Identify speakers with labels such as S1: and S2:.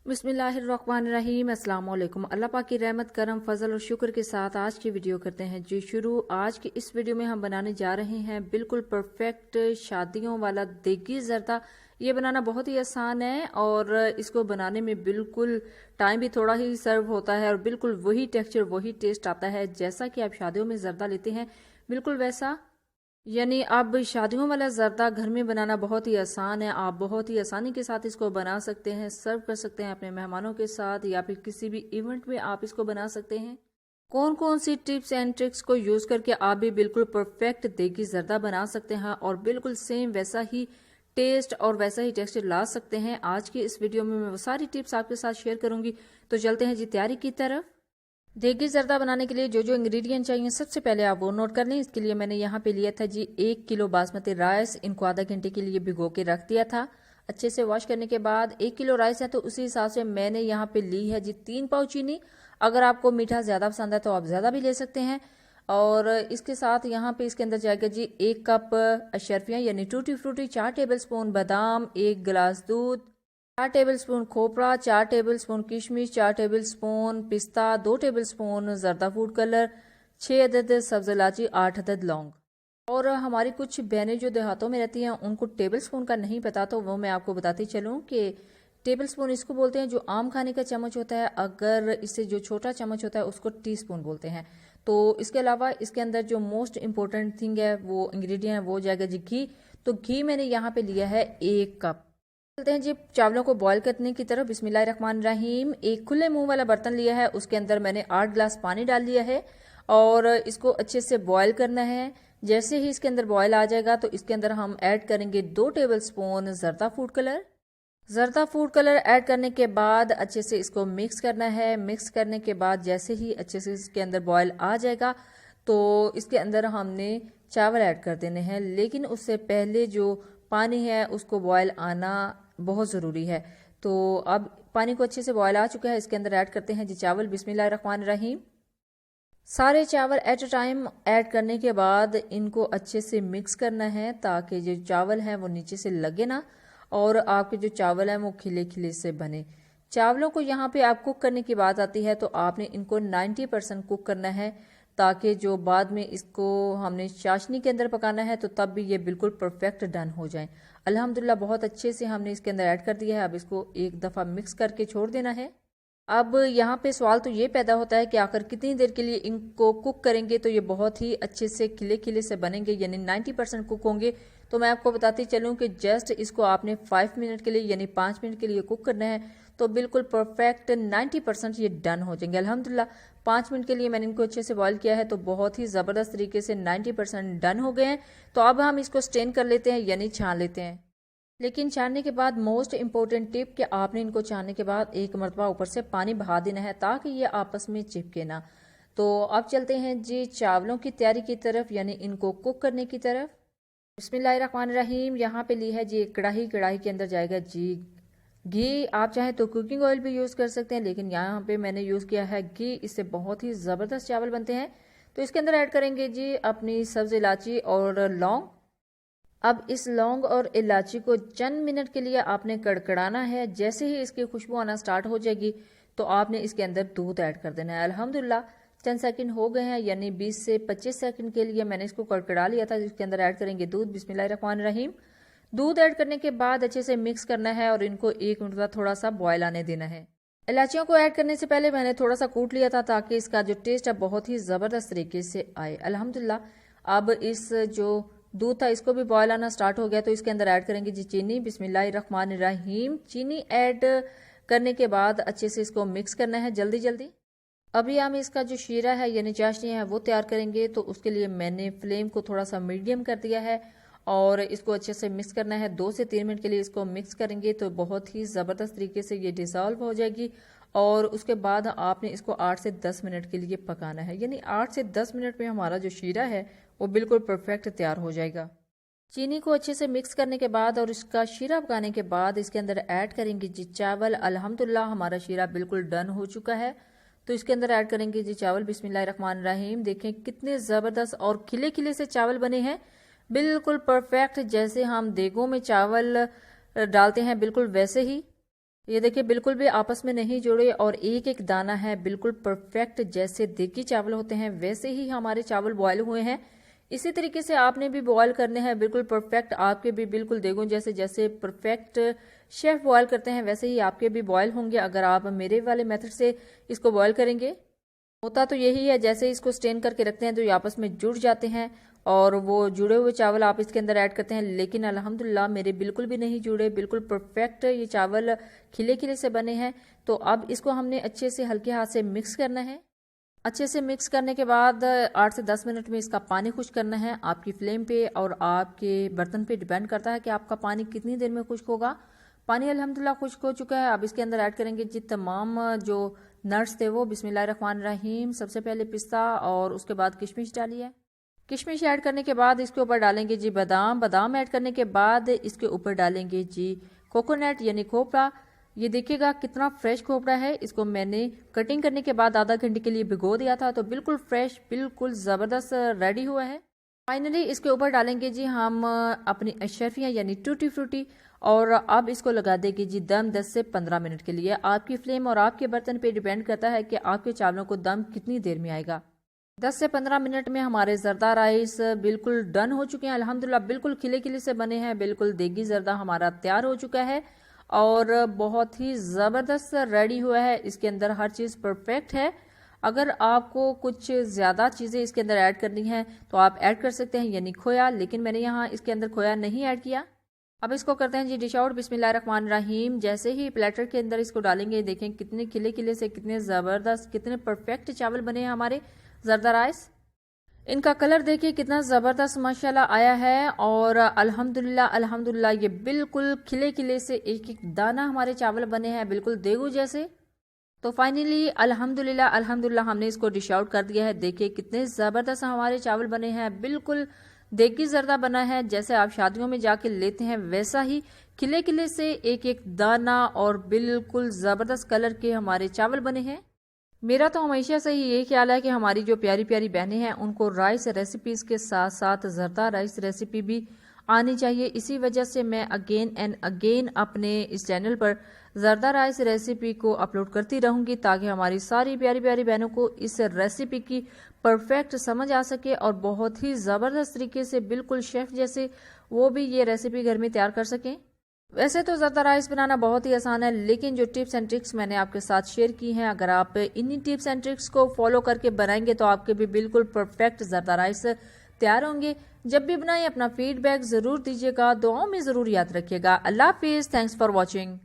S1: बिस्मिल्लाहिर्रहमानिर्रहीम। अस्सलाम वालेकुम। अल्लाह पाक की रहमत, करम, फजल और शुक्र के साथ आज की वीडियो करते हैं जी शुरू। आज की इस वीडियो में हम बनाने जा रहे हैं बिल्कुल परफेक्ट शादियों वाला देगी जर्दा। ये बनाना बहुत ही आसान है और इसको बनाने में बिल्कुल टाइम भी थोड़ा ही सर्व होता है और बिल्कुल वही टेक्सचर वही टेस्ट आता है जैसा कि आप शादियों में जर्दा लेते हैं, बिल्कुल वैसा। यानी अब शादियों वाला जर्दा घर में बनाना बहुत ही आसान है। आप बहुत ही आसानी के साथ इसको बना सकते हैं, सर्व कर सकते हैं अपने मेहमानों के साथ या फिर किसी भी इवेंट में आप इसको बना सकते हैं। कौन कौन सी टिप्स एंड ट्रिक्स को यूज करके आप भी बिल्कुल परफेक्ट देगी जर्दा बना सकते हैं और बिल्कुल सेम वैसा ही टेस्ट और वैसा ही टेक्सचर ला सकते हैं। आज की इस वीडियो में मैं वो सारी टिप्स आपके साथ शेयर करूंगी। तो चलते हैं जी तैयारी की तरफ। देगी जर्दा बनाने के लिए जो जो इंग्रेडिएंट चाहिए सबसे पहले आप वो नोट कर लें। इसके लिए मैंने यहाँ पे लिया था जी 1 किलो बासमती राइस। इनको आधा घंटे के लिए भिगो के रख दिया था। अच्छे से वॉश करने के बाद 1 किलो राइस है तो उसी हिसाब से मैंने यहाँ पे ली है जी 3 पाव चीनी। अगर आपको मीठा ज्यादा पसंद है तो आप ज्यादा भी ले सकते हैं। और इसके साथ यहाँ पे इसके अंदर जाएगा जी 1 कप अशरफियाँ यानी टूटी फ्रूटी, 4 टेबल स्पून बादाम, 1 गिलास दूध, 4 टेबलस्पून खोपरा, 4 टेबलस्पून किशमिश, 4 टेबलस्पून पिस्ता, 2 टेबलस्पून जर्दा फूड कलर, 6 अदद सब्ज इलायची, 8 अदद लौंग। और हमारी कुछ बहनें जो देहातों में रहती हैं उनको टेबलस्पून का नहीं पता तो वो मैं आपको बताती चलूँ कि टेबलस्पून इसको बोलते हैं जो आम खाने का चम्मच होता है। अगर इससे जो छोटा चम्मच होता है उसको टीस्पून बोलते हैं। तो इसके अलावा इसके अंदर जो मोस्ट इम्पोर्टेंट थिंग है वो इंग्रेडिएंट है वो जाएगा जी घी। तो घी मैंने यहाँ पे लिया है 1 कप। चलते हैं जी चावलों को बॉईल करने की तरफ। बिस्मिल्लाहिर्रहमानिर्रहीम। एक खुले मुंह वाला बर्तन लिया है, उसके अंदर मैंने 8 गिलास पानी डाल लिया है और इसको अच्छे से बॉईल करना है। जैसे ही इसके अंदर बॉईल आ जाएगा तो इसके अंदर हम ऐड करेंगे 2 टेबलस्पून जर्दा फूड कलर। जर्दा फूड कलर ऐड करने के बाद अच्छे से इसको मिक्स करना है। मिक्स करने के बाद जैसे ही अच्छे से इसके अंदर बॉईल आ जाएगा तो इसके अंदर हमने चावल ऐड कर देने हैं, लेकिन उससे पहले जो पानी है उसको बॉयल आना बहुत ज़रूरी है। तो अब पानी को अच्छे से बॉयल आ चुका है, इसके अंदर ऐड करते हैं जी चावल। बिस्मिल्लाहिर्रहमानिर्रहीम। सारे चावल एट अ टाइम ऐड करने के बाद इनको अच्छे से मिक्स करना है ताकि जो चावल है वो नीचे से लगे ना और आपके जो चावल हैं वो खिले खिले से बने। चावलों को यहाँ पे आप कुक करने की बात आती है तो आपने इनको 90% कुक करना है ताकि जो बाद में इसको हमने चाशनी के अंदर पकाना है तो तब भी ये बिल्कुल परफेक्ट डन हो जाए। अल्हम्दुलिल्लाह बहुत अच्छे से हमने इसके अंदर ऐड कर दिया है। अब इसको एक दफ़ा मिक्स करके छोड़ देना है। अब यहाँ पे सवाल तो ये पैदा होता है कि आखिर कितनी देर के लिए इनको कुक करेंगे तो ये बहुत ही अच्छे से खिले खिले से बनेंगे यानी 90% कुक होंगे। तो मैं आपको बताती चलूँ कि जस्ट इसको आपने 5 मिनट के लिए यानी 5 मिनट के लिए कुक करना है तो बिल्कुल परफेक्ट 90% ये डन हो जाएंगे। अल्हम्दुलिल्लाह 5 मिनट के लिए मैंने इनको अच्छे से बॉईल किया है तो बहुत ही ज़बरदस्त तरीके से 90% डन हो गए हैं। तो अब हम इसको स्टेन कर लेते हैं यानी छान लेते हैं। लेकिन छानने के बाद मोस्ट इम्पोर्टेंट टिप कि आपने इनको छानने के बाद एक मरतबा ऊपर से पानी बहा देना है ताकि ये आपस में चिपके ना। तो अब चलते हैं जी चावलों की तैयारी की तरफ यानी इनको कुक करने की तरफ। बिस्मिल्लाहिर्रहमानिर्रहीम। यहाँ पे ली है जी एक कढ़ाई। कढ़ाई के अंदर जाएगा जी घी। आप चाहें तो कुकिंग ऑयल भी यूज़ कर सकते हैं लेकिन यहाँ पे मैंने यूज़ किया है घी। इससे बहुत ही ज़बरदस्त चावल बनते हैं। तो इसके अंदर ऐड करेंगे जी अपनी सब्ज़ इलायची और लौंग। अब इस लौंग और इलायची को चंद मिनट के लिए आपने कड़कड़ाना है। जैसे ही इसकी खुशबू आना स्टार्ट हो जाएगी तो आपने इसके अंदर दूध ऐड कर देना है। अल्हम्दुलिल्लाह चंद सेकंड हो गए हैं यानी 20 से 25 सेकंड के लिए मैंने इसको कड़कड़ा लिया था। इसके अंदर ऐड करेंगे दूध। बिस्मिल्लाहिर्रहमानिर्रहीम। दूध ऐड करने के बाद अच्छे से मिक्स करना है और इनको 1 मिनट का थोड़ा सा बॉयल आने देना है। इलायचियों को ऐड करने से पहले मैंने थोड़ा सा कूट लिया था ताकि इसका जो टेस्ट है बहुत ही ज़बरदस्त तरीके से आए। अल्हम्दुलिल्लाह अब इस जो दूध था इसको भी बॉयल आना स्टार्ट हो गया तो इसके अंदर ऐड करेंगे जी चीनी। बिस्मिल्लाहिर्रहमानिर्रहीम। चीनी ऐड करने के बाद अच्छे से इसको मिक्स करना है जल्दी जल्दी। अभी हम इसका जो शीरा है यानी चाशनी है वो तैयार करेंगे तो उसके लिए मैंने फ्लेम को थोड़ा सा मीडियम कर दिया है और इसको अच्छे से मिक्स करना है। 2 से 3 मिनट के लिए इसको मिक्स करेंगे तो बहुत ही ज़बरदस्त तरीके से ये डिसॉल्व हो जाएगी और उसके बाद आपने इसको 8 से 10 मिनट के लिए पकाना है यानी 8 से 10 मिनट में हमारा जो शीरा है वो बिल्कुल परफेक्ट तैयार हो जाएगा। चीनी को अच्छे से मिक्स करने के बाद और इसका शीरा पकाने के बाद इसके अंदर ऐड करेंगे जी चावल। अल्हम्दुलिल्लाह हमारा शीरा बिल्कुल डन हो चुका है तो इसके अंदर ऐड करेंगे जी चावल। बिस्मिल्लाहिर्रहमानिर्रहीम। देखें कितने ज़बरदस्त और खिले खिले से चावल बने हैं, बिल्कुल परफेक्ट जैसे हम देगों में चावल डालते हैं बिल्कुल वैसे ही। ये देखिए बिल्कुल भी आपस में नहीं जुड़े और एक एक दाना है बिल्कुल परफेक्ट। जैसे देगी चावल होते हैं वैसे ही हमारे चावल बॉयल हुए हैं। इसी तरीके से आपने भी बॉयल करने हैं बिल्कुल परफेक्ट। आपके भी बिल्कुल देखो जैसे जैसे परफेक्ट शेफ बॉयल करते हैं वैसे ही आपके भी बॉयल होंगे अगर आप मेरे वाले मेथड से इसको बॉयल करेंगे। होता तो यही है, जैसे इसको स्टेन करके रखते हैं तो ये आपस में जुड़ जाते हैं और वो जुड़े हुए चावल आप इसके अंदर ऐड करते हैं। लेकिन अल्हम्दुलिल्लाह मेरे बिल्कुल भी नहीं जुड़े, बिल्कुल परफेक्ट ये चावल खिले खिले से बने हैं। तो अब इसको हमने अच्छे से हल्के हाथ से मिक्स करना है। अच्छे से मिक्स करने के बाद 8 से 10 मिनट में इसका पानी खुश्क करना है। आपकी फ्लेम पे और आपके बर्तन पे डिपेंड करता है कि आपका पानी कितनी देर में खुश्क होगा। पानी अल्हम्दुलिल्लाह खुश्क हो चुका है। अब इसके अंदर ऐड करेंगे जी तमाम जो नट्स थे वो। बिस्मिल्लाहिर्रहमानिर्रहीम। सबसे पहले पिस्ता और उसके बाद किशमिश डालिए। किशमिश ऐड करने के बाद इसके ऊपर डालेंगे जी बादाम। बादाम ऐड करने के बाद इसके ऊपर डालेंगे जी कोकोनट यानी खोपड़ा। ये देखिएगा कितना फ्रेश खोपड़ा है। इसको मैंने कटिंग करने के बाद आधा घंटे के लिए भिगो दिया था तो बिल्कुल फ्रेश बिल्कुल ज़बरदस्त रेडी हुआ है। फाइनली इसके ऊपर डालेंगे जी हम अपनी अशरफियाँ यानी टूटी फ्रूटी और अब इसको लगा देंगे जी दम 10 से 15 मिनट के लिए। आपकी फ्लेम और आपके बर्तन पे डिपेंड करता है कि आपके चावलों को दम कितनी देर में आएगा। 10 से 15 मिनट में हमारे जरदा राइस बिल्कुल डन हो चुके हैं। अल्हम्दुलिल्लाह बिल्कुल खिले खिले से बने हैं। बिल्कुल देगी जरदा हमारा तैयार हो चुका है और बहुत ही ज़बरदस्त रेडी हुआ है। इसके अंदर हर चीज़ परफेक्ट है। अगर आपको कुछ ज़्यादा चीज़ें इसके अंदर ऐड करनी है तो आप ऐड कर सकते हैं यानी खोया, लेकिन मैंने यहाँ इसके अंदर खोया नहीं ऐड किया। अब इसको करते हैं जी डिश आउट। बिस्मिल्लाहिर्रहमानिर्रहीम। जैसे ही प्लेटर के अंदर इसको डालेंगे देखें कितने खिले खिले से, कितने ज़बरदस्त, कितने परफेक्ट चावल बने हैं हमारे जरदा राइस। इनका कलर देखिए कितना ज़बरदस्त माशाल्लाह आया है और अल्हम्दुलिल्लाह ये बिल्कुल खिले खिले से एक एक दाना हमारे चावल बने हैं बिल्कुल देगू जैसे। तो फाइनली अल्हम्दुलिल्लाह हमने इसको डिश आउट कर दिया है। देखिए कितने ज़बरदस्त हमारे चावल बने हैं। बिल्कुल देगी जरदा बना है, जैसे आप शादियों में जाके लेते हैं वैसा ही खिले खिले से एक एक दाना और बिल्कुल ज़बरदस्त कलर के हमारे चावल बने हैं। मेरा तो हमेशा से ही ये ख्याल है कि हमारी जो प्यारी प्यारी बहनें हैं उनको राइस रेसिपीज़ के साथ साथ जरदा राइस रेसिपी भी आनी चाहिए। इसी वजह से मैं अगेन एंड अगेन अपने इस चैनल पर जरदा राइस रेसिपी को अपलोड करती रहूँगी ताकि हमारी सारी प्यारी प्यारी बहनों को इस रेसिपी की परफेक्ट समझ आ सके और बहुत ही ज़बरदस्त तरीके से बिल्कुल शेफ़ जैसे वो भी ये रेसिपी घर में तैयार कर सकें। वैसे तो ज़रदा राइस बनाना बहुत ही आसान है, लेकिन जो टिप्स एंड ट्रिक्स मैंने आपके साथ शेयर की हैं अगर आप इन्हीं टिप्स एंड ट्रिक्स को फॉलो करके बनाएंगे तो आपके भी बिल्कुल परफेक्ट ज़रदा राइस तैयार होंगे। जब भी बनाएं अपना फीडबैक ज़रूर दीजिएगा, दुआओं में ज़रूर याद रखिएगा। अल्लाह हाफिज़। Thanks for watching.